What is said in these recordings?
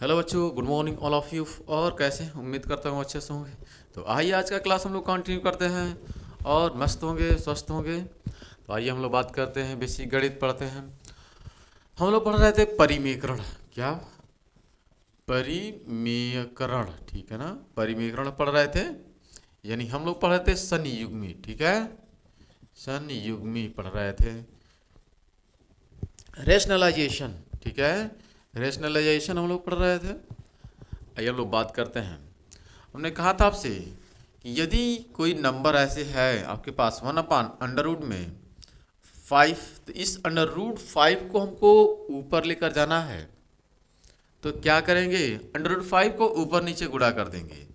Hello बच्चों, good morning all of you. और कैसे हैं? उम्मीद करता हूँ अच्छे से होंगे। तो आइए आज का क्लास हम लोग कंटिन्यू करते हैं और मस्त होंगे, स्वस्थ होंगे। तो आइए हम लोग बात करते हैं, बेसिक गणित पढ़ते हैं। हम लोग पढ़ रहे थे परिमेकरण। क्या? परिमेयकरण, ठीक है ना। परिमेयकरण पढ़ रहे थे, यानी हम लोग पढ़ रहे थे संयुग्मी, ठीक है। संयुग्मी पढ़ रहे थे। रेशनलाइजेशन, ठीक है। रेशनलाइजेशन हम लोग पढ़ रहे थे। आइए हम लोग बात करते हैं। हमने कहा था आपसे कि यदि कोई नंबर ऐसे है आपके पास 1/√5 में 5, तो इस √5 को हमको ऊपर लेकर जाना है। तो क्या करेंगे? √5 को ऊपर नीचे गुणा कर देंगे।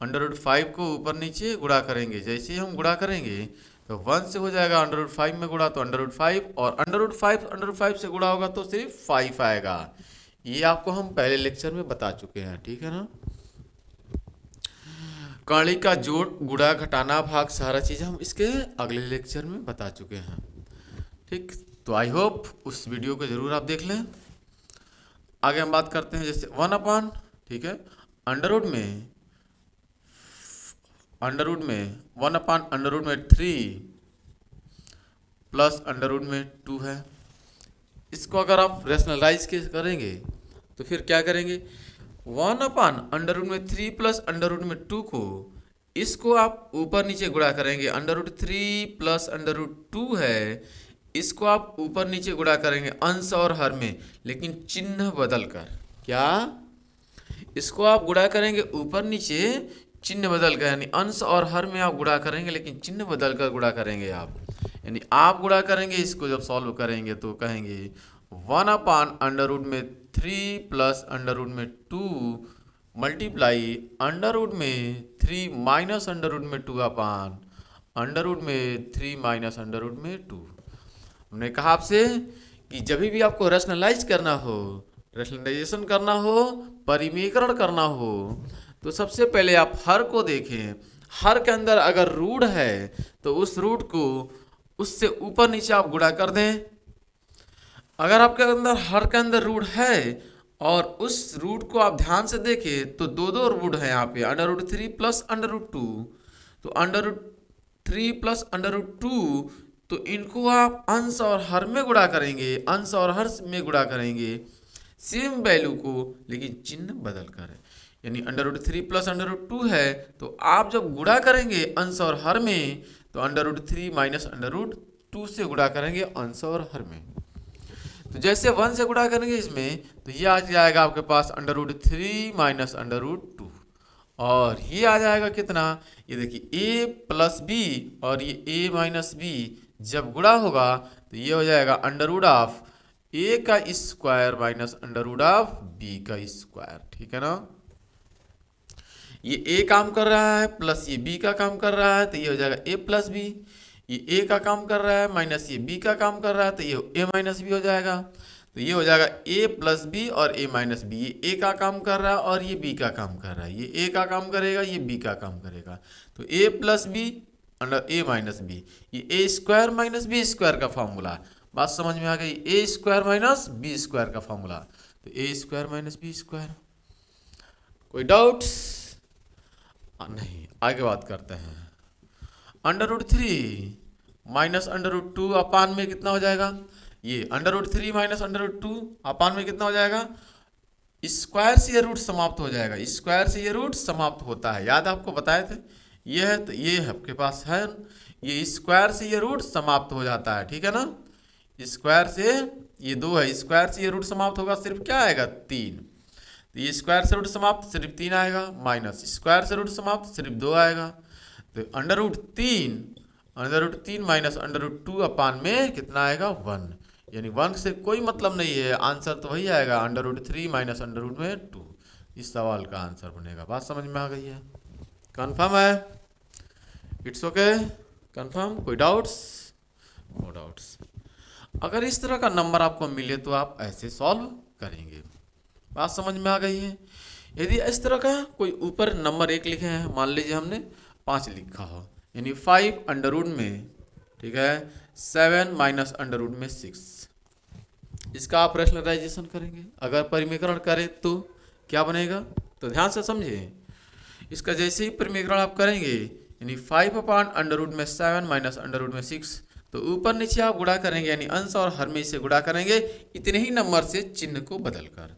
√5 को ऊपर नीचे गुणा करेंगे। जैसे ही हम गुणा करेंगे तो 1 से हो जाएगा √5 में गुणा, तो √5, और √5 से गुणा होगा तो सिर्फ 5 आएगा। ये आपको हम पहले लेक्चर में बता चुके हैं, ठीक है ना। कड़ी का जोड़, गुणा, घटाना, भाग, सारा चीज़ हम इसके अगले लेक्चर में बता चुके हैं, ठीक। तो आई होप उस वीडियो को जरूर आप देख लें। आगे हम बात करते हैं, जैसे 1/, ठीक है, अंडर रूट में 1/√3 प्लस √2 है। इसको अगर आप रेशनलाइज करेंगे तो फिर क्या करेंगे? 1/√3 प्लस √2 को, इसको आप ऊपर नीचे गुणा करेंगे। √3 प्लस √2 है, इसको आप ऊपर नीचे गुणा करेंगे अंश और हर में, लेकिन चिन्ह बदल कर। क्या? इसको आप गुणा करेंगे ऊपर नीचे चिन्ह बदल कर, यानी अंश और हर में आप गुणा करेंगे, लेकिन चिन्ह बदल कर गुणा करेंगे आप। यानी आप गुणा करेंगे, इसको जब सॉल्व करेंगे तो कहेंगे 1/√3 प्लस √2 मल्टीप्लाई √3 माइनस √2 अपान √3 माइनस √2। हमने कहा आपसे कि जब भी आपको रेशनलाइज करना हो, रेशनलाइजेशन करना हो, परिमेयकरण करना हो, तो सबसे पहले आप हर को देखें। हर के अंदर अगर रूट है तो उस रूट को उससे ऊपर नीचे आप गुणा कर दें। अगर आपके अंदर हर के अंदर रूट है और उस रूट को आप ध्यान से देखें तो दो रूट है यहाँ पे, √3 प्लस √2। तो √3 प्लस √2, तो इनको आप अंश और हर में गुणा करेंगे, अंश और हर में गुणा करेंगे सेम वैल्यू को, लेकिन चिन्ह बदल कर। यानी √3 प्लस √2 है, तो आप जब गुणा करेंगे अंश और हर में तो √3 माइनस √2 से गुणा करेंगे अंश और हर में। तो जैसे 1 से गुणा करेंगे इसमें, तो ये आ जाएगा आपके पास √3 माइनस √2, और ये आ जाएगा कितना? ये देखिए a प्लस बी और ये a माइनस बी जब गुणा होगा तो ये हो जाएगा √a का स्क्वायर माइनस √b का स्क्वायर, ठीक है ना। ये a काम कर रहा है प्लस ये b का काम कर रहा है, तो ये हो जाएगा a प्लस बी। ये a का काम कर रहा है माइनस ये b का काम कर रहा है, तो ये a माइनस बी हो जाएगा। तो ये हो जाएगा a प्लस बी और a माइनस बी। ये a का काम कर रहा है और ये b का काम कर रहा है। ये a का काम करेगा, ये b का काम करेगा। तो a plus B under a minus B, ये a square minus B square का फॉर्मूला। बात समझ में आ गई? a square minus B square का फॉर्मूला। तो a square minus B square. कोई डाउट्स? नहीं। आगे बात करते हैं। √3 माइनस √2 अपान में कितना हो जाएगा? ये √3 माइनस √2 अपान में कितना हो जाएगा? स्क्वायर से ये रूट समाप्त हो जाएगा। स्क्वायर से ये रूट समाप्त होता है, याद आपको बताए थे। ये है, तो ये आपके पास है, ये स्क्वायर से ये रूट समाप्त हो जाता है, ठीक है ना। स्क्वायर से ये 2 है, स्क्वायर से ये रूट समाप्त होगा, सिर्फ क्या आएगा? 3। तो ये स्क्वायर से रूट समाप्त सिर्फ 3 आएगा, माइनस स्क्वायर से रूट समाप्त सिर्फ 2 आएगा। तो √3 माइनस √2 अपान में कितना आएगा? 1। यानी 1 से कोई मतलब नहीं है, आंसर तो वही आएगा √3 माइनस √2। इस सवाल का आंसर बनेगा। बात समझ में आ गई है? कंफर्म है? It's okay, confirm. कोई डाउट्स? No doubts. अगर इस तरह का नंबर आपको मिले तो आप ऐसे सॉल्व करेंगे। बात समझ में आ गई है? यदि इस तरह का कोई ऊपर नंबर 1 लिखे हैं, मान लीजिए हमने 5 लिखा हो, यानी 5 अंडर रूट में, ठीक है, 7 माइनस अंडर रूट में 6, इसका आप रेशनलाइजेशन करेंगे। अगर परिमेयकरण करें तो क्या बनेगा, तो ध्यान से समझिए। इसका जैसे ही परिमीकरण आप करेंगे, यानी 5/√7 माइनस √6, तो ऊपर नीचे आप गुणा करेंगे, यानी अंश और हर में से गुणा करेंगे इतने ही नंबर से चिन्ह को बदलकर।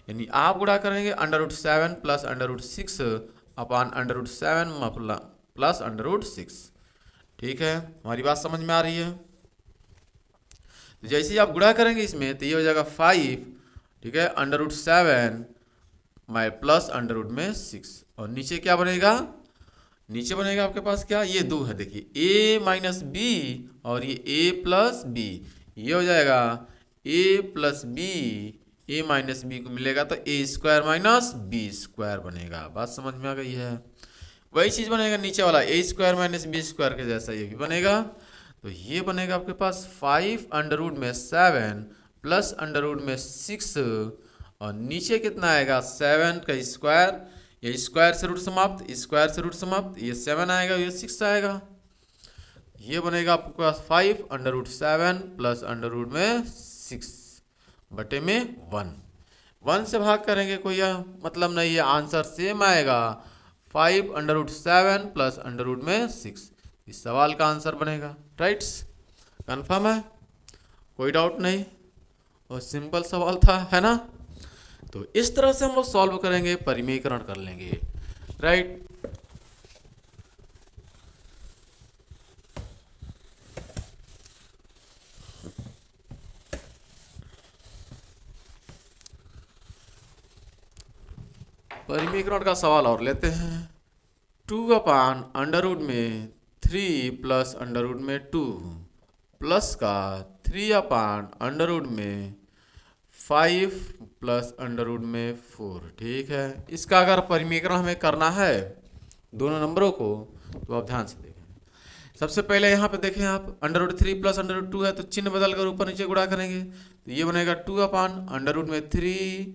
यानी आप गुणा करेंगे √7 प्लस √6 अपान √7 प्लस √6। ठीक है, हमारी बात समझ में आ रही है। तो जैसे ही आप गुणा करेंगे इसमें, तो ये हो जाएगा 5, ठीक है, √7 माइ प्लस √6। और नीचे क्या बनेगा, नीचे बनेगा आपके पास क्या, ये 2 है, देखिए a माइनस बी और ये a प्लस बी, ये हो जाएगा a plus B, a minus B को मिलेगा तो a² माइनस b² बनेगा। बात समझ में आ गई है। वही चीज बनेगा नीचे वाला a² माइनस b² के जैसा ये भी बनेगा। तो ये बनेगा आपके पास 5√7 प्लस √6 और नीचे कितना आएगा 7 का स्क्वायर, ये स्क्वायर से रूट समाप्त, स्क्वायर से रूट समाप्त, ये 7 आएगा, ये 6 आएगा। ये बनेगा आपके पास 5√7 प्लस √6 बटे में 1 से भाग करेंगे, कोई मतलब नहीं है, आंसर सेम आएगा 5√7 प्लस √6। इस सवाल का आंसर बनेगा। राइट्स, कन्फर्म है, कोई डाउट नहीं, और सिंपल सवाल था, है ना। तो इस तरह से हम लोग सॉल्व करेंगे, परिमीकरण कर लेंगे। राइट, परिमीकरण का सवाल और लेते हैं। 2/√3 प्लस √2 प्लस का 3/√5 प्लस √4। ठीक है, इसका अगर परिमीकरण हमें करना है दोनों नंबरों को, तो आप ध्यान से देखें। सबसे पहले यहाँ पे देखें आप, √3 प्लस √2 है, तो चिन्ह बदल कर ऊपर नीचे गुणा करेंगे, तो ये बनेगा 2/√3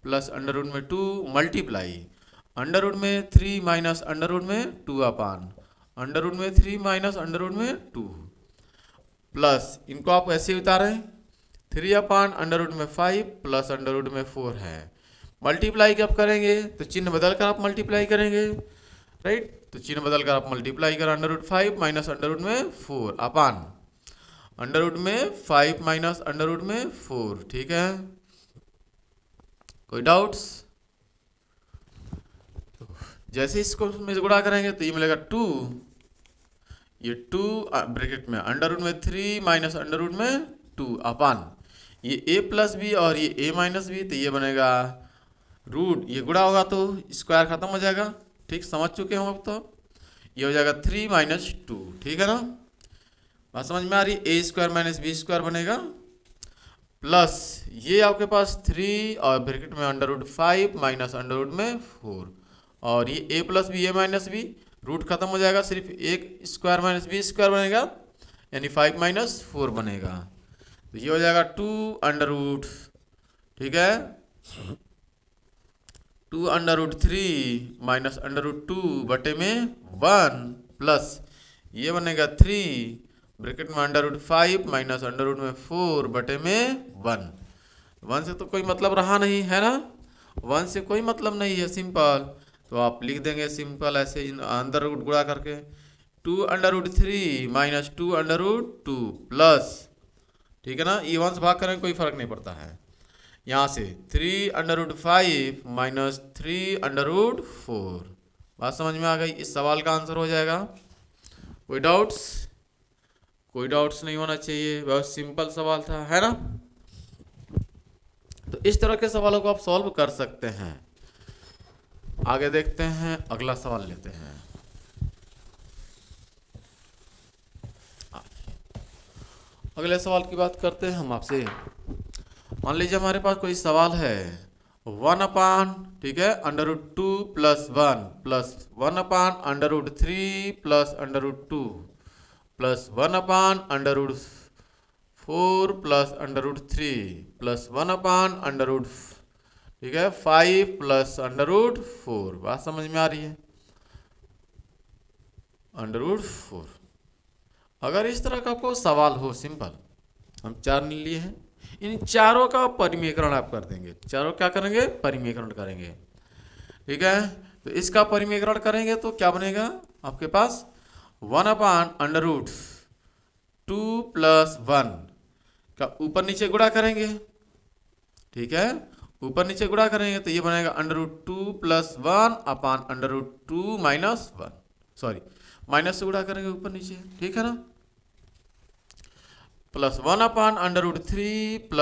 प्लस √2 मल्टीप्लाई √3 माइनस √2 अपान √3 माइनस √2 प्लस, इनको आप ऐसे ही उतारें, 3/√5 प्लस √4 है। मल्टीप्लाई कब करेंगे, तो चिन्ह बदल कर आप मल्टीप्लाई करेंगे। राइट, तो चिन्ह बदल कर आप मल्टीप्लाई कर √5 माइनस √4 अपान √5 माइनस √4। ठीक है, कोई डाउट्स। जैसे इसको में गुणा करेंगे तो ये मिलेगा 2, ये 2 ब्रैकेट में √3 माइनस √2 अपान ये a प्लस बी और ये a माइनस बी, तो ये बनेगा रूट, ये गुणा होगा तो स्क्वायर खत्म हो जाएगा। ठीक, समझ चुके हो अब। तो ये हो जाएगा 3 माइनस 2। ठीक है ना, बात समझ में आ रही। a² माइनस b² बनेगा प्लस ये आपके पास 3 और ब्रैकेट में √5 माइनस √4 और ये a plus B, a minus B, root खत्म हो जाएगा, सिर्फ एक स्क्वायर माइनस b² बनेगा, यानी 5 माइनस 4 बनेगा। तो ये हो जाएगा 2 ठीक है, 2 माइनस √2 बटे में 1 प्लस ये बनेगा 3 ब्रैकेट में √5 माइनस √4 बटे में 1 से तो कोई मतलब रहा नहीं, है ना। 1 से कोई मतलब नहीं है, सिंपल। तो आप लिख देंगे सिंपल ऐसे अंदर रूट गुणा करके, 2 माइनस 2 प्लस, ठीक है ना, ये 1 से भाग करेंगे कोई फर्क नहीं पड़ता है। यहाँ से 3 माइनस 3 बात समझ में आ गई। इस सवाल का आंसर हो जाएगा। कोई डाउट्स, कोई डाउट्स नहीं होना चाहिए, बहुत सिंपल सवाल था, है ना। तो इस तरह के सवालों को आप सॉल्व कर सकते हैं। आगे देखते हैं, अगला सवाल लेते हैं। अगले सवाल की बात करते हैं हम आपसे। मान लीजिए हमारे पास कोई सवाल है 1 अपान, ठीक है, √2 प्लस 1 प्लस 1 अपान √3 प्लस √2 प्लस 1 अपान √4 प्लस √3 प्लस 1 अपान ठीक है 5 प्लस √4। बात समझ में आ रही है, √4। अगर इस तरह का आपको सवाल हो, सिंपल, हम 4 लिए हैं, इन चारों का परिमेकरण आप कर देंगे, चारों क्या करेंगे, परिमेकरण करेंगे। ठीक है, तो इसका परिमेकरण करेंगे तो क्या बनेगा आपके पास, 1/√2 + 1 का ऊपर नीचे गुणा करेंगे। ठीक है, ऊपर नीचे गुणा करेंगे तो ये बनेगा √2 + 1/√2 - 1, सॉरी माइनस से गुणा करेंगे ऊपर नीचे, ठीक है ना, प्लस 1/√3 +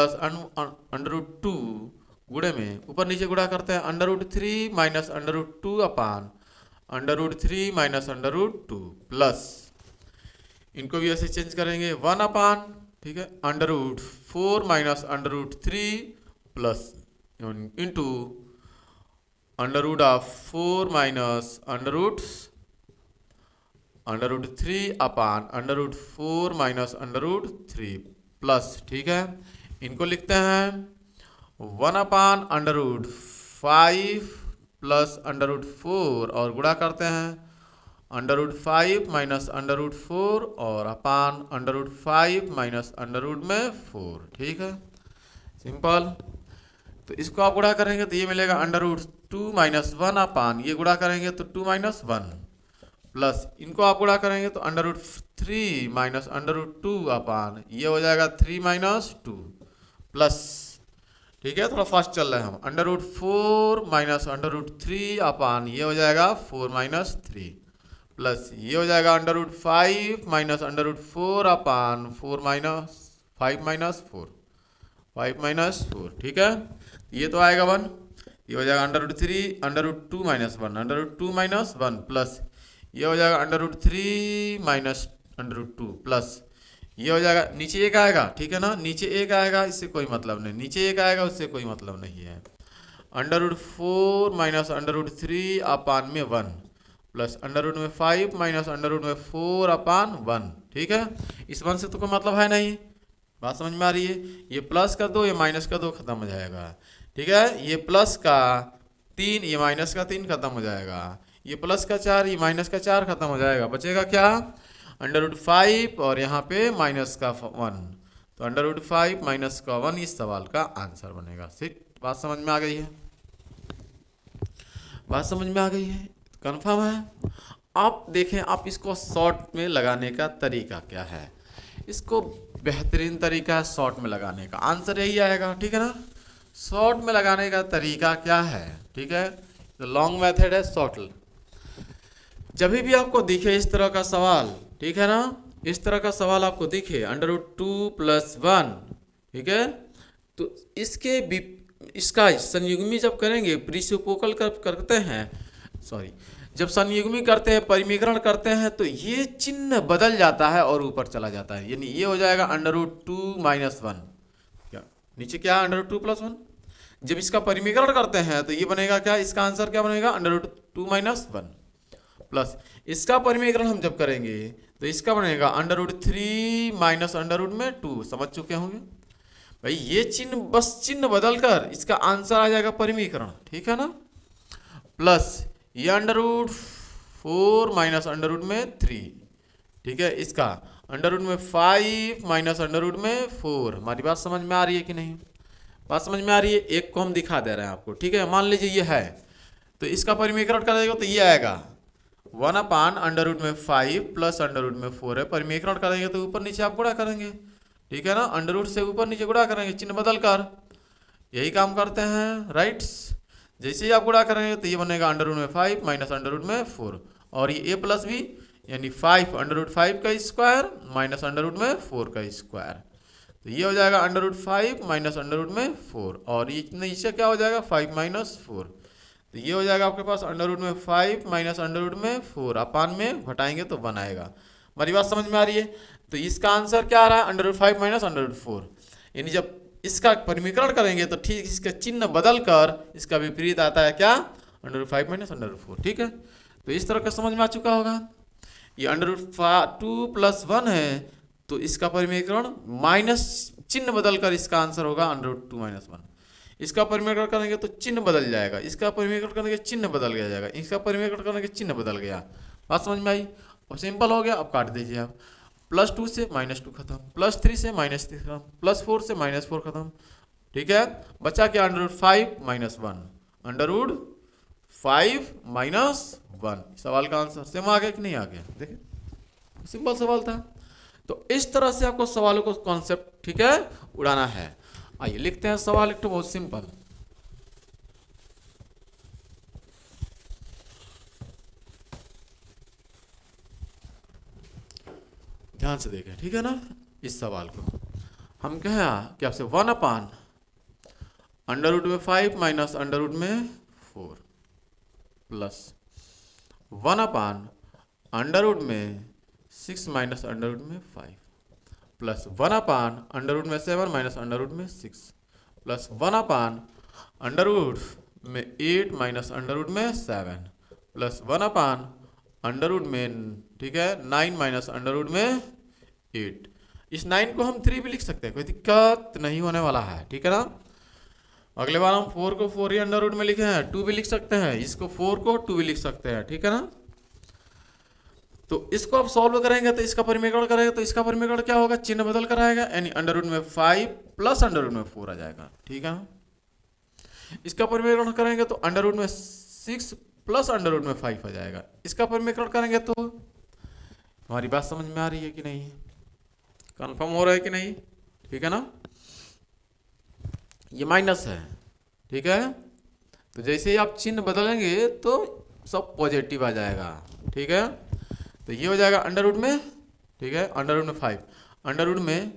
√2 गुणे में ऊपर नीचे गुणा करते हैं √3 - √2/√3 - √2 प्लस, इनको भी ऐसे चेंज करेंगे 1/, ठीक है, √4 - √3 प्लस इंटू √4 - √3/√4 - √3 प्लस, ठीक है, इनको लिखते हैं 1/√5 प्लस √4 और गुणा करते हैं √5 - √4 और अपान √5 - √4, ठीक है, सिंपल। तो इसको आप गुणा करेंगे तो ये मिलेगा √2 - 1 अपान, ये गुणा करेंगे तो 2 - 1 प्लस, इनको आप गुणा करेंगे तो √3 - √2 अपान, ये हो जाएगा 3 - 2 प्लस, ठीक है, थोड़ा फास्ट चल रहे हैं हम, √4 - √3 अपान, ये हो जाएगा 4 - 3 प्लस, ये हो जाएगा √5 - √4 अपान 5 - 4, ठीक है, ये तो आएगा 1, ये हो जाएगा √3 √2 - 1 √2 - 1 प्लस, ये हो जाएगा √3 - √2 प्लस, ये हो जाएगा, नीचे एक आएगा, ठीक है ना, नीचे एक आएगा, इससे कोई मतलब नहीं, नीचे एक आएगा उससे कोई मतलब नहीं है, √4 - √3 अपान में 1 प्लस √5 - √4 अपान 1, ठीक है, इस 1 से तो कोई मतलब है नहीं, बात समझ में आ रही है, ये प्लस का 2 ये माइनस का 2 खत्म हो जाएगा, ठीक है, ये प्लस का 3 ये माइनस का 3 खत्म हो जाएगा, ये प्लस का 4 ये माइनस का 4 खत्म हो जाएगा, बचेगा क्या, √5 और यहाँ पे माइनस का 1, तो √5 माइनस का 1 इस सवाल का आंसर बनेगा। ठीक, बात समझ में आ गई है, बात समझ में आ गई है, कंफर्म है। आप देखें, आप इसको शॉर्ट में लगाने का तरीका क्या है, इसको बेहतरीन तरीका है शॉर्ट में लगाने का, आंसर यही आएगा, ठीक है ना, शॉर्ट में लगाने का तरीका क्या है, ठीक है, तो लॉन्ग मेथड है शॉर्ट। जब भी आपको दिखे इस तरह का सवाल, ठीक है ना, इस तरह का सवाल आपको दिखे √2 + 1, ठीक है, तो इसका संयुग्मी जब करेंगे, प्रिसिपोकल करते हैं, सॉरी, जब संयुग्मी करते हैं, परिमीकरण करते हैं, तो ये चिन्ह बदल जाता है और ऊपर चला जाता है, यानी ये हो जाएगा √2 - 1, क्या नीचे क्या √2 + 1, जब इसका परिमीकरण करते हैं तो ये बनेगा क्या, इसका आंसर क्या बनेगा √2 - 1 प्लस, इसका परिमीकरण हम जब करेंगे तो इसका बनेगा √3 - √2, समझ चुके होंगे भाई, ये चिन्ह बस चिन्ह बदलकर इसका आंसर आ जाएगा परिमीकरण, ठीक है ना, प्लस ये √4 - √3, ठीक है, इसका √5 - √4, हमारी बात समझ में आ रही है कि नहीं, बात समझ में आ रही है, एक को हम दिखा दे रहे हैं आपको, ठीक है, मान लीजिए ये है, तो इसका परिमीकरण करेगा तो ये आएगा 1/√5 प्लस √4 है, परिमीकरण करेंगे तो ऊपर नीचे आप गुणा करेंगे, ठीक है ना, √ से ऊपर नीचे गुणा करेंगे, चिन्ह बदल कर, यही काम करते हैं, राइट्स, जैसे ही आप गुणा करेंगे तो ये बनेगा √5 माइनस √4 और ये a प्लस बी यानी 5 √5 का स्क्वायर माइनस √4 का स्क्वायर, तो ये हो जाएगा √5 माइनस √4 और ये नीचे क्या हो जाएगा 5 माइनस 4, तो ये हो जाएगा आपके पास √5 माइनस √4 अपान में घटाएंगे तो 1 आएगा। हमारी बात समझ में आ रही है। तो इसका आंसर क्या आ रहा है √5 माइनस √4, यानी जब इसका परिमीकरण करेंगे तो ठीक इसका चिन्ह बदल कर इसका विपरीत आता है क्या √5 माइनस √4। ठीक है, तो इस तरह का समझ में आ चुका होगा। ये √2 प्लस 1 है तो इसका परिमीकरण माइनस चिन्ह बदल कर इसका आंसर होगा √2 माइनस 1। इसका परिमीकरण करेंगे तो चिन्ह बदल जाएगा, इसका परिमीकरण करेंगे चिन्ह बदल गया जाएगा, इसका परिमीकरण करेंगे चिन्ह बदल गया। बात समझ में आई? अब सिंपल हो गया, अब काट दीजिए आप। +2 से -2 खत्म, +3 से -3 खत्म, +4 से -4 खत्म। ठीक है, बचा क्या? √5 - 1, √5 - 1। सवाल का आंसर सेम आ गया कि नहीं आ गया? देखिए सिंपल सवाल था। तो इस तरह से आपको सवालों को कॉन्सेप्ट, ठीक है, उड़ाना है। आइए लिखते हैं सवाल एक तो बहुत सिंपल। ध्यान से देखें, ठीक है ना। इस सवाल को हम कहें कि आपसे 1/√5 -√4 प्लस 1/√6 -√5 प्लस 1/√7 -√6 प्लस 1/√8 -√7 प्लस 1/√, ठीक है, 9 -√8। इस 9 को हम 3 भी लिख सकते हैं, कोई दिक्कत नहीं होने वाला है, ठीक है ना। अगले बार हम 4 को 4 ही अंडर रूट में लिखे हैं, 2 भी लिख सकते हैं, इसको 4 को 2 भी लिख सकते हैं, ठीक है ना। तो इसको आप सॉल्व करेंगे तो इसका परिमीकरण करेंगे तो इसका परिमीकरण क्या होगा? चिन्ह बदल कर आएगा, यानी √5 प्लस √4 आ जाएगा, ठीक है ना। इसका परिमीकरण करेंगे तो √6 प्लस √5 आ जाएगा। इसका परिमीकरण करेंगे तो हमारी बात समझ में आ रही है कि नहीं? कंफर्म हो रहा है कि नहीं? ठीक है ना। ये माइनस है, ठीक है। तो जैसे ही आप चिन्ह बदलेंगे तो सब पॉजिटिव आ जाएगा, ठीक है। तो ये हो जाएगा अंडर रूट में, ठीक है, अंडर रूट में 5, अंडर रूट में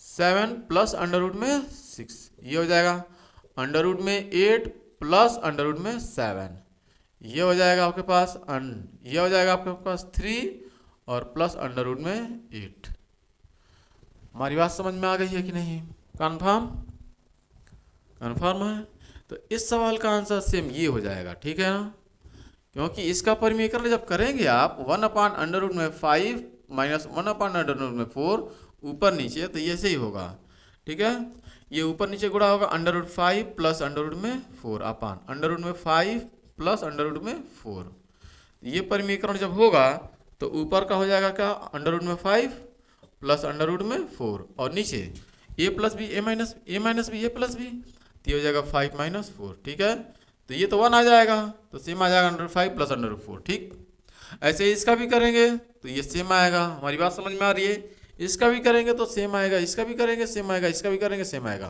7 प्लस अंडर रूट में 6, ये हो जाएगा अंडर रूट में 8 प्लस अंडर रूट में 7, ये हो जाएगा आपके पास ये हो जाएगा आपके पास 3 और प्लस अंडर रूट में 8। हमारी बात समझ में आ गई है कि नहीं? कंफर्म? कंफर्म है। तो इस सवाल का आंसर सेम ये हो जाएगा, ठीक है ना। क्योंकि इसका परिमीकरण जब करेंगे आप 1/√5 माइनस 1/√4 ऊपर नीचे, तो ये से ही होगा, ठीक है। ये ऊपर नीचे गुणा होगा √5 प्लस √4 अपान √5 प्लस √4। ये परिमीकरण जब होगा तो ऊपर का हो जाएगा क्या? √5 प्लस √4 और नीचे a plus B a minus B a plus B, तो ये हो जाएगा 5 - 4, ठीक है। तो ये तो 1 आ जाएगा, तो सेम आ जाएगा √5 प्लस √4, ठीक। ऐसे ही इसका भी करेंगे तो ये सेम आएगा। हमारी बात समझ में आ रही है? इसका भी करेंगे तो सेम आएगा, इसका भी करेंगे सेम आएगा, इसका भी करेंगे सेम आएगा।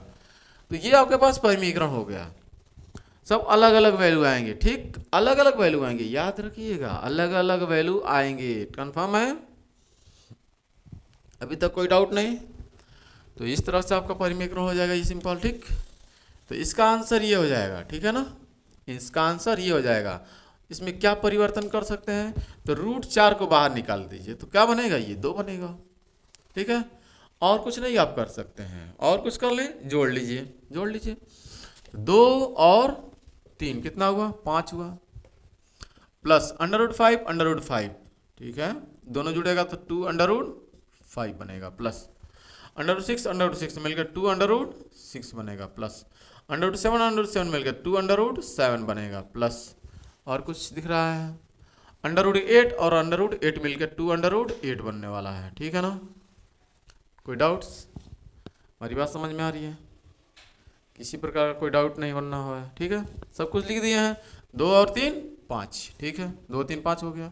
तो ये आपके पास परिमीकरण हो गया। सब अलग अलग वैल्यू आएंगे, ठीक, अलग अलग वैल्यू आएंगे, याद रखिएगा, अलग अलग वैल्यू आएंगे। कंफर्म है? अभी तक कोई डाउट नहीं? तो इस तरह से आपका परिमीकरण हो जाएगा, ये सिंपल, ठीक। तो इसका आंसर ये हो जाएगा, ठीक है ना। इसका आंसर ये हो जाएगा। इसमें क्या परिवर्तन कर सकते हैं? तो √4 को बाहर निकाल दीजिए, तो क्या बनेगा? ये 2 बनेगा, ठीक है। और कुछ नहीं आप कर सकते हैं, और कुछ कर लें, जोड़ लीजिए, जोड़ लीजिए। 2 और 3 कितना हुआ? 5 हुआ, प्लस √5, ठीक है, दोनों जुड़ेगा तो 2√5 बनेगा, प्लस √6 मिलकर 2√6 बनेगा, प्लस √7 मिलकर 2√7 बनेगा, प्लस और कुछ दिख रहा है? √8 और √8 मिलकर 2√8 बनने वाला है, ठीक है ना। कोई डाउट्स? हमारी बात समझ में आ रही है? किसी प्रकार का कोई डाउट नहीं बनना हुआ है, ठीक है। सब कुछ लिख दिए हैं, 2 और 3 5, ठीक है, 2 3 5 हो गया।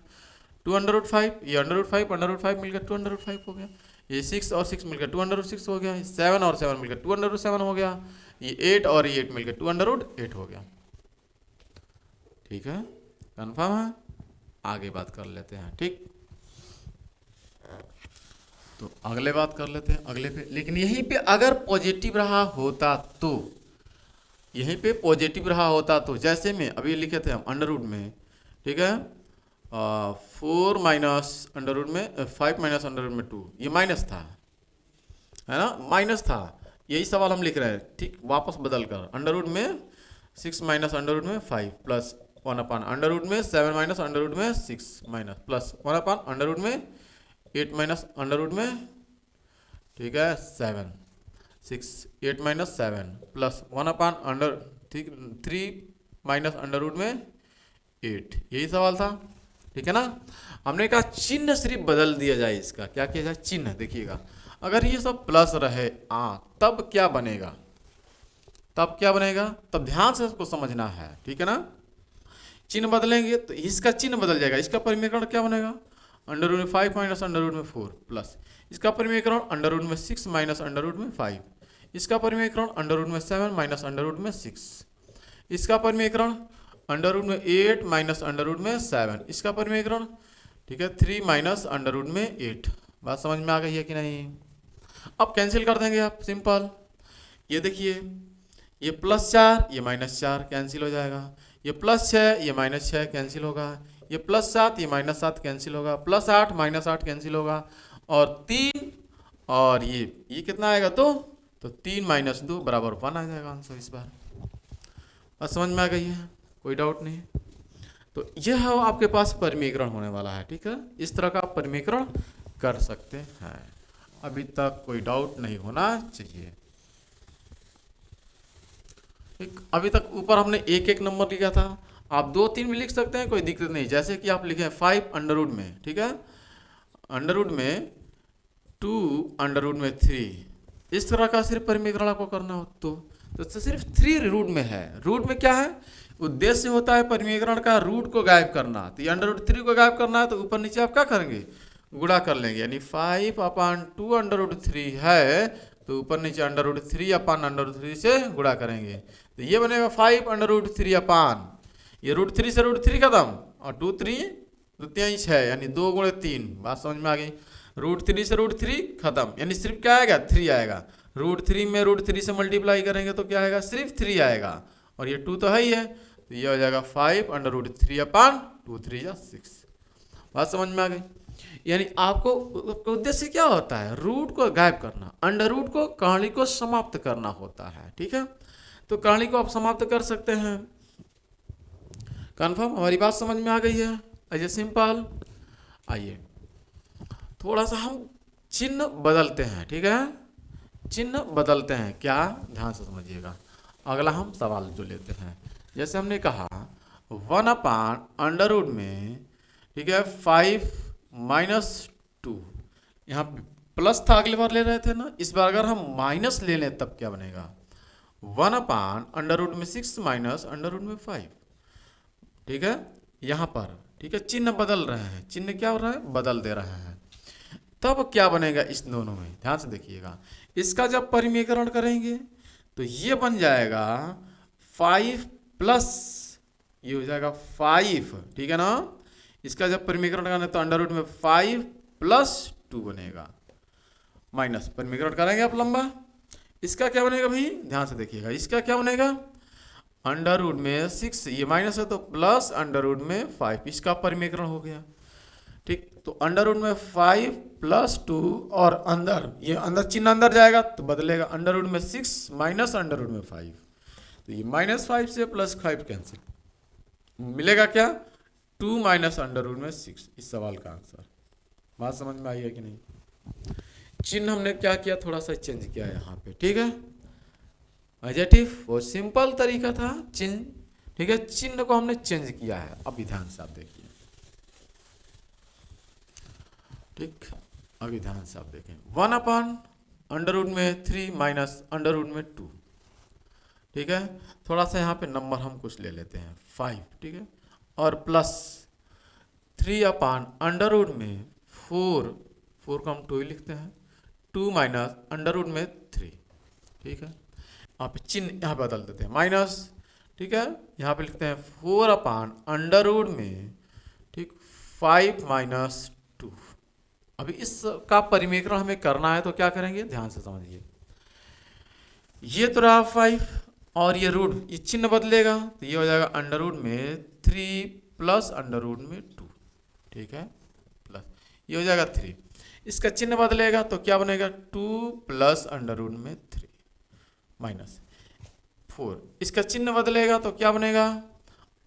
2√5, ये √5 मिलकर 2√5 हो गया। ये 6 और 6 मिलकर 2√6 हो गया। 7 और 7 मिलकर 2√7 हो गया। ये 8 और 8 मिलकर 2√8 हो गया, ठीक है। कंफर्म है? आगे बात कर लेते हैं, ठीक। तो अगले बात कर लेते हैं, अगले पे। लेकिन यहीं पे अगर पॉजिटिव रहा होता तो, यहीं पे पॉजिटिव रहा होता तो, जैसे में अभी लिखे थे हम अंडर रूट में, ठीक है, 4 माइनस अंडर रूट में 5 माइनस अंडर रूट में 2, ये माइनस था, है ना, माइनस था। यही सवाल हम लिख रहे हैं, ठीक, वापस बदल कर अंडर रूट में 6 माइनस अंडर रूट में 5 प्लस 1 अंडर रूट में 7 माइनस अंडर रूट में 6 माइनस प्लस 1 अंडर रूट में 8 माइनस अंडर रूट में, ठीक है, 7 6 8 माइनस 7 प्लस 1 ठीक 3 माइनस अंडर रूट में 8। यही सवाल था, ठीक है ना। हमने कहा चिन्ह सिर्फ बदल दिया जाए, इसका क्या किया जाए, चिन्ह। देखिएगा अगर ये सब प्लस रहे तब क्या बनेगा, तब क्या बनेगा, तब ध्यान से इसको समझना है, ठीक है ना। चिन्ह बदलेंगे तो इसका चिन्ह बदल जाएगा, इसका परिमीकरण क्या बनेगा, अंडर रूट में 5 माइनस अंडर रूट में 4 प्लस इसका परिमीकरण अंडर रूट में 6 माइनस अंडर रूट में 5, इसका परिमीकरण अंडर रूट में 7 माइनस अंडर रूट में 6, इसका परिमीकरण अंडर रूट में 8 माइनस अंडर रूट में 7, इसका परिमीकरण ठीक है 3 माइनस अंडर रूट में 8। बात समझ में आ गई है कि नहीं। अब कैंसिल कर देंगे आप, सिंपल। ये देखिए ये +4 ये -4 कैंसिल हो जाएगा, ये +6 ये -6 कैंसिल होगा, ये +7 ये -7 कैंसिल होगा, +8 -8 कैंसिल होगा, और 3 और ये कितना आएगा, तो 3 - 2 बराबर 1 आ जाएगा आंसर इस बार। बस समझ में आ गई है, कोई डाउट नहीं। तो यह आपके पास परिमीकरण होने वाला है, ठीक है। इस तरह का आप परिमीकरण कर सकते हैं। अभी तक कोई डाउट नहीं होना चाहिए। अभी तक ऊपर हमने एक एक नंबर लिखा था, आप 2 3 भी लिख सकते हैं, कोई दिक्कत नहीं। जैसे कि आप लिखे 5 अंडर रूट में, ठीक है, अंडर रूट में 2 अंडर रूट में 3, इस तरह का सिर्फ परिमीकरण आपको करना हो तो सिर्फ 3 रूट में है। रूट में क्या है, उद्देश्य होता है परिमीकरण का रूट को गायब करना। तो ये अंडर रूट 3 को गायब करना है तो ऊपर नीचे आप क्या करेंगे, गुणा कर लेंगे। यानी 5/2 अंडर रूट 3 है तो ऊपर नीचे अंडर रूट 3/√3 से गुणा करेंगे तो ये बनेगा 5 अंडर रूट 3 ये रूट 3 से रूट 3 खत्म, और 2 3 2 6 यानी 2 गुणे 3। बात समझ में आ गई। रूट 3 से रूट 3 खत्म, यानी सिर्फ क्या आएगा, 3 आएगा। रूट 3 में रूट 3 से मल्टीप्लाई करेंगे तो क्या आएगा, सिर्फ 3 आएगा, और ये 2 तो है ही है, तो ये हो जाएगा 5 अंडर रूट 3/2 3 या 6। बात समझ में आ गई। यानी आपको उद्देश्य क्या होता है, रूट को गायब करना, अंडर रूट को, कहानी को समाप्त करना होता है, ठीक है। तो कहानी को आप समाप्त कर सकते हैं। कन्फर्म, हमारी बात समझ में आ गई है। आइए सिंपल, आइए थोड़ा सा हम चिन्ह बदलते हैं, ठीक है, चिन्ह बदलते हैं। क्या, ध्यान से समझिएगा। अगला हम सवाल जो लेते हैं, जैसे हमने कहा 1/√, में ठीक है 5 - 2, यहाँ प्लस था अगले बार ले रहे थे ना, इस बार अगर हम माइनस ले लें तब क्या बनेगा, 1/√, में 6 माइनस अंडर रूट में 5, ठीक है। यहाँ पर ठीक है चिन्ह बदल रहे हैं, चिन्ह क्या हो रहा है, बदल दे रहे हैं। तब क्या बनेगा इस दोनों में, ध्यान से देखिएगा। इसका जब परिमीकरण करेंगे तो ये बन जाएगा 5 प्लस ये हो जाएगा 5, ठीक है ना। इसका जब परिमीकरण करना तो अंडर रूट में 5 + 2 बनेगा, माइनस परिमीकरण करेंगे आप लंबा। इसका क्या बनेगा भाई, ध्यान से देखिएगा। इसका क्या बनेगा, अंडर रूट में 6, ये माइनस है तो प्लस अंडर रूट में 5, इसका परिमीकरण हो गया, ठीक। तो अंडर रूट में 5 + 2 और अंदर ये अंदर चिन्ह अंदर जाएगा तो बदलेगा, अंडर रूट में 6 माइनस अंडर रूट में 5, तो ये -5 से +5 कैंसिल, मिलेगा क्या, 2 माइनस अंडर रूट में 6, इस सवाल का आंसर। बात समझ में आई है कि नहीं। चिन्ह हमने क्या किया, थोड़ा सा चेंज किया है यहाँ पे, ठीक है। एडजेक्टिव वो सिंपल तरीका था, चिन्ह, ठीक है, चिन्ह को हमने चेंज किया है। अभी ध्यान से आप देखिए, ठीक, अभी ध्यान से आप देखें। 1/√, में 3 माइनस अंडर रूट में 2, ठीक है। थोड़ा सा यहाँ पे नंबर हम कुछ ले लेते हैं 5, ठीक है, और प्लस 3/√, में 4 को हम 2 ही लिखते हैं, 2 माइनस अंडर रूट में 3, ठीक है। आप चिन्ह यहाँ बदल देते हैं माइनस, ठीक है, यहाँ पे लिखते हैं 4/√, में ठीक 5 - 2। अभी इसका परिमीकरण हमें करना है तो क्या करेंगे, ध्यान से समझिए। ये तो रहा 5 और ये रूट, ये चिन्ह बदलेगा तो ये हो जाएगा अंडर रूट में 3 प्लस अंडर रूट में 2, ठीक है, प्लस ये हो जाएगा 3। इसका चिन्ह बदलेगा तो क्या बनेगा, 2 प्लस अंडर रूट में 3 माइनस 4। इसका चिन्ह बदलेगा तो क्या बनेगा,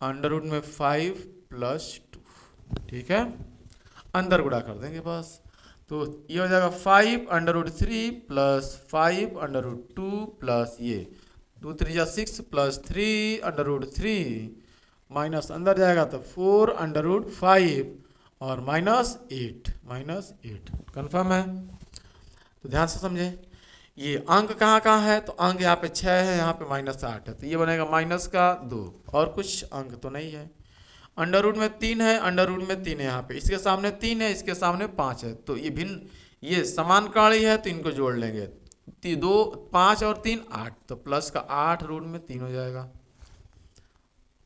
अंडर रूट में 5 + 2, ठीक है, अंदर गुणा कर देंगे बस। तो ये हो जाएगा 5/√3 + 5/√2 प्लस ये 2 3 6 + 3/√3 माइनस अंदर जाएगा तो 4√5 और -8 कन्फर्म है। तो ध्यान से समझे, ये अंक कहाँ कहाँ है, तो अंक यहाँ पे 6 है, यहाँ पे -8 है, तो ये बनेगा -2 और कुछ अंक तो नहीं है। अंडर रूट में 3 है, अंडर रूट में 3 है यहाँ पे, इसके सामने 3 है, इसके सामने 5 है, तो ये भिन्न, ये समान कड़ी है तो इनको जोड़ लेंगे। 5 और 3 8, तो प्लस का 8 रूट में 3 हो जाएगा।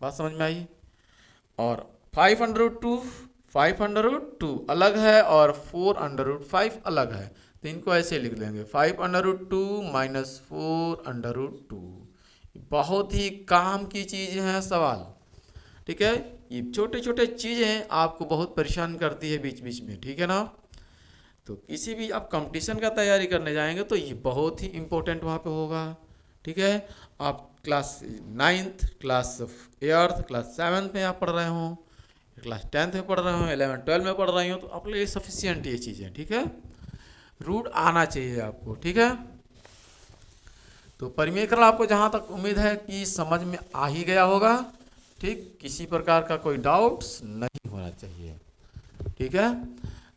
बात समझ में आई। और 5√2 अलग है और 4√5 अलग है, तो इनको ऐसे लिख लेंगे 5√2 माइनस 4√2। बहुत ही काम की चीज़ है सवाल, ठीक है। ये छोटे छोटे चीज़ें आपको बहुत परेशान करती है बीच बीच में, ठीक है ना। तो किसी भी आप कंपटीशन का तैयारी करने जाएंगे तो ये बहुत ही इम्पोर्टेंट वहाँ पे होगा, ठीक है। आप class 9th, class 8th, class 7th में आप पढ़ रहे हो, क्लास 10th में पढ़ रहे हो, 11th 12th में पढ़ रही हो, तो आप लिए सफिशियंट ये चीज़ें, ठीक है। रूट आना चाहिए आपको, ठीक है। तो परिमेय आपको जहाँ तक उम्मीद है कि समझ में आ ही गया होगा, ठीक, किसी प्रकार का कोई डाउट्स नहीं होना चाहिए, ठीक है।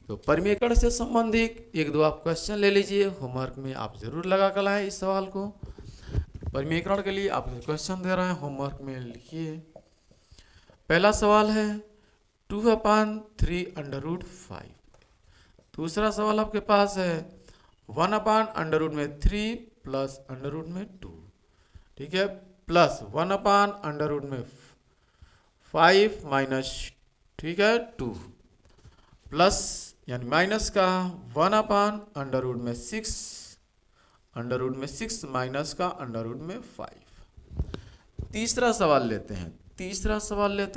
तो परिमेय से संबंधित 1-2 आप क्वेश्चन ले लीजिए, होमवर्क में आप जरूर लगा कर लाएं इस सवाल को। परिमेय के लिए आप क्वेश्चन दे रहे हैं, होमवर्क में लिखिए। पहला सवाल है 2/3√5। दूसरा सवाल आपके पास है 1/√3 प्लस √2, ठीक है, प्लस 1/√5 माइनस, ठीक है, 2 प्लस यानी माइनस का 1/√6 √6 माइनस का √5। तीसरा सवाल लेते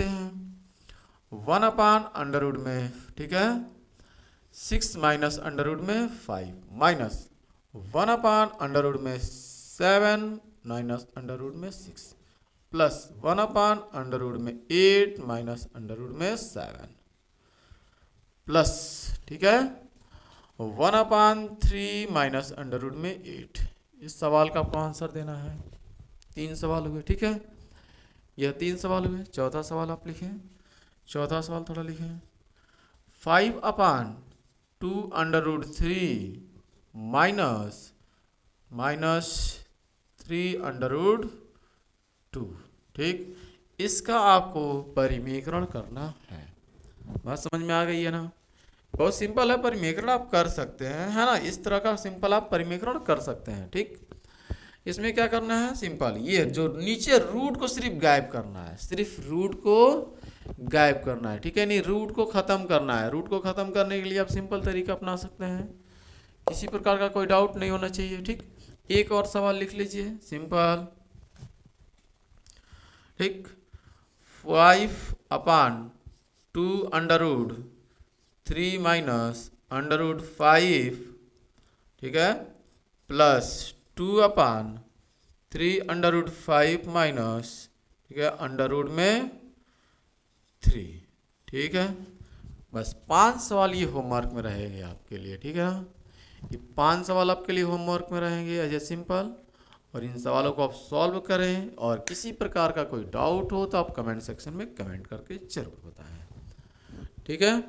हैं 1/√में, ठीक है, 6 minus √5 minus 1/√7 minus √6 plus 1/√8 minus √7 plus, ठीक है, 1/3 माइनस √8। इस सवाल का आपको आंसर देना है। 3 सवाल हुए, ठीक है, यह 3 सवाल हुए। चौथा सवाल आप लिखें, चौथा सवाल थोड़ा लिखें। 5/2√3 माइनस 3√2, ठीक, इसका आपको परिमेयकरण करना है। बात समझ में आ गई है ना। बहुत सिंपल है, परिमेयकरण आप कर सकते हैं, है ना। इस तरह का सिंपल आप परिमेयकरण कर सकते हैं, ठीक। इसमें क्या करना है, सिंपल, ये जो नीचे रूट को सिर्फ गायब करना है, सिर्फ रूट को गायब करना है, ठीक है, नहीं रूट को ख़त्म करना है। रूट को ख़त्म करने के लिए आप सिंपल तरीका अपना सकते हैं, किसी प्रकार का कोई डाउट नहीं होना चाहिए, ठीक। एक और सवाल लिख लीजिए, सिंपल, ठीक, 5/2√3 माइनस √5, ठीक है, प्लस 2/3 माइनस, ठीक है, √3, ठीक है। बस 5 सवाल ये होमवर्क में रहेंगे आपके लिए, ठीक है ना। ये 5 सवाल आपके लिए होमवर्क में रहेंगे एज ए सिंपल, और इन सवालों को आप सॉल्व करें, और किसी प्रकार का कोई डाउट हो तो आप कमेंट सेक्शन में कमेंट करके जरूर बताएं, ठीक है।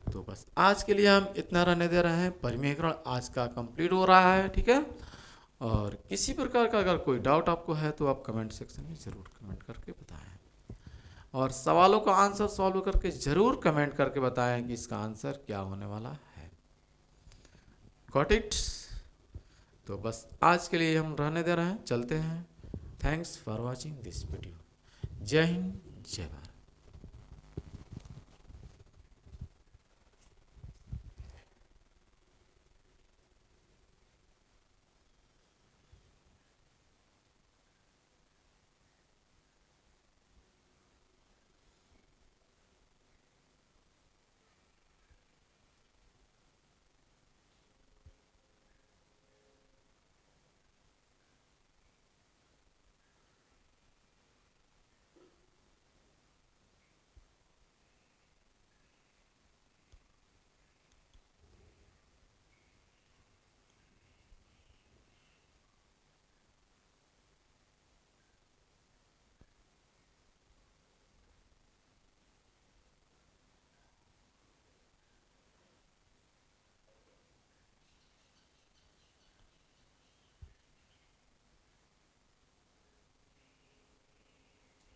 तो बस आज के लिए हम इतना रहने दे रहे हैं। परिमेयकरण आज का कंप्लीट हो रहा है, ठीक है। और किसी प्रकार का अगर कोई डाउट आपको है तो आप कमेंट सेक्शन में ज़रूर कमेंट करके बताएं, और सवालों का आंसर सॉल्व करके ज़रूर कमेंट करके बताएं कि इसका आंसर क्या होने वाला है। Got it. तो बस आज के लिए हम रहने दे रहे हैं, चलते हैं। Thanks for watching this video. जय हिंद, जय भारत।